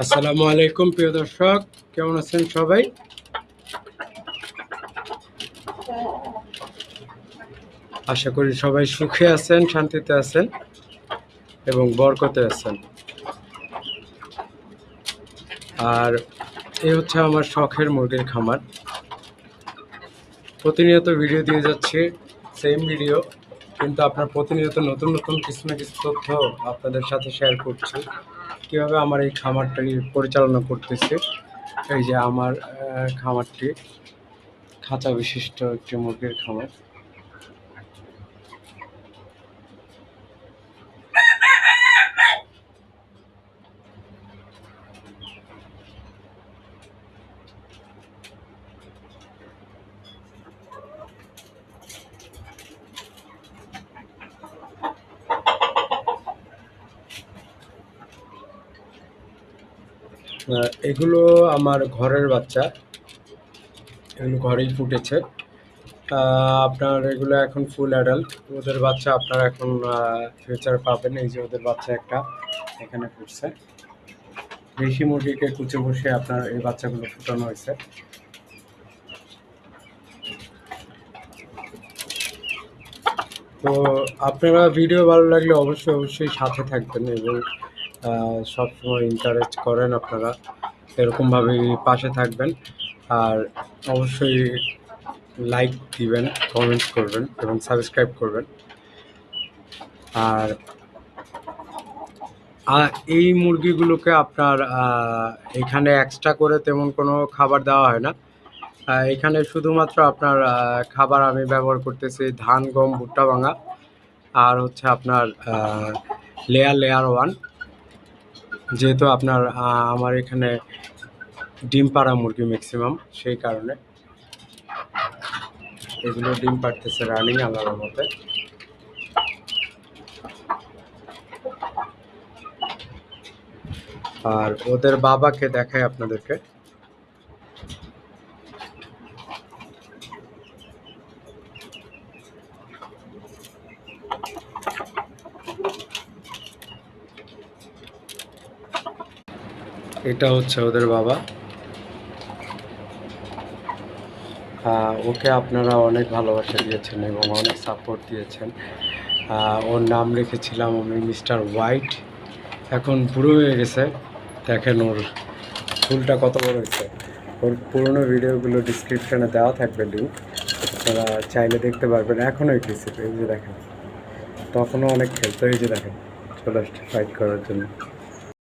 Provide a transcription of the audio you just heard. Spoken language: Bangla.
আসসালামু আলাইকুম প্রিয় দর্শক, কেমন আছেন সবাই? আশা করি সবাই সুখে আছেন, শান্তিতে আছেন এবং বরকতে আছেন। আর এই হচ্ছে আমার শখের মুরগির খামার। প্রতিনিয়ত ভিডিও দিয়ে যাচ্ছি, সেম ভিডিও, কিন্তু আপনার প্রতিনিয়ত নতুন নতুন কিছু না কিছু তথ্য আপনাদের সাথে শেয়ার করছি। কীভাবে আমার এই খামারটি পরিচালনা করতেছি। এই যে আমার খামারটি খাঁচা বিশিষ্ট একটি মুরগির খামার। এগুলো আমার ঘরের বাচ্চা, এগুলো ঘরেই ফুটেছে। আপনার এগুলো এখন ফুল অ্যাডাল্ট। ওদের বাচ্চা আপনারা এখন ফিউচার পাবেন। এই যে ওদের বাচ্চা একটা এখানে ফুটছে। দেশি মুরগিকে কুচে বসে আপনার এই বাচ্চাগুলো ফুটানো হয়েছে। তো আপনারা ভিডিও ভালো লাগলে অবশ্যই সাথে থাকবেন এবং সবসময় এনকারেজ করেন। আপনারা এরকমভাবেই পাশে থাকবেন আর অবশ্যই লাইক দিবেন, কমেন্ট করবেন এবং সাবস্ক্রাইব করবেন। আর এই মুরগিগুলোকে আপনার এখানে এক্সট্রা করে তেমন কোনো খাবার দেওয়া হয় না। এখানে শুধুমাত্র আপনার খাবার আমি ব্যবহার করতেছি ধান, গম, ভুট্টা ভাঙা আর হচ্ছে আপনার লেয়ার 1। যেহেতু আপনার আমার এখানে ডিম পাড়া মুরগি ম্যাক্সিমাম, সেই কারণে এগুলো ডিম পাড়তেছে রানিং আল্লাহর মতে। আর ওদের বাবাকে দেখাই আপনাদেরকে। এটা হচ্ছে ওদের বাবা। ওকে আপনারা অনেক ভালোবাসা দিয়েছেন এবং অনেক সাপোর্ট দিয়েছেন। ওর নাম রেখেছিলাম আমি মিস্টার হোয়াইট। এখন বুড়ো হয়ে গেছে, দেখেন ওর চুলটা কত বড় হয়েছে। ওর পুরনো ভিডিওগুলো ডিসক্রিপশানে দেওয়া থাকবে লিঙ্ক, আপনারা চাইলে দেখতে পারবেন। এখনও এগিয়েছে, এই যে দেখেন, তখনও অনেক খেলতো। এই যে দেখেন চলে আসছে ফাইট করার জন্য।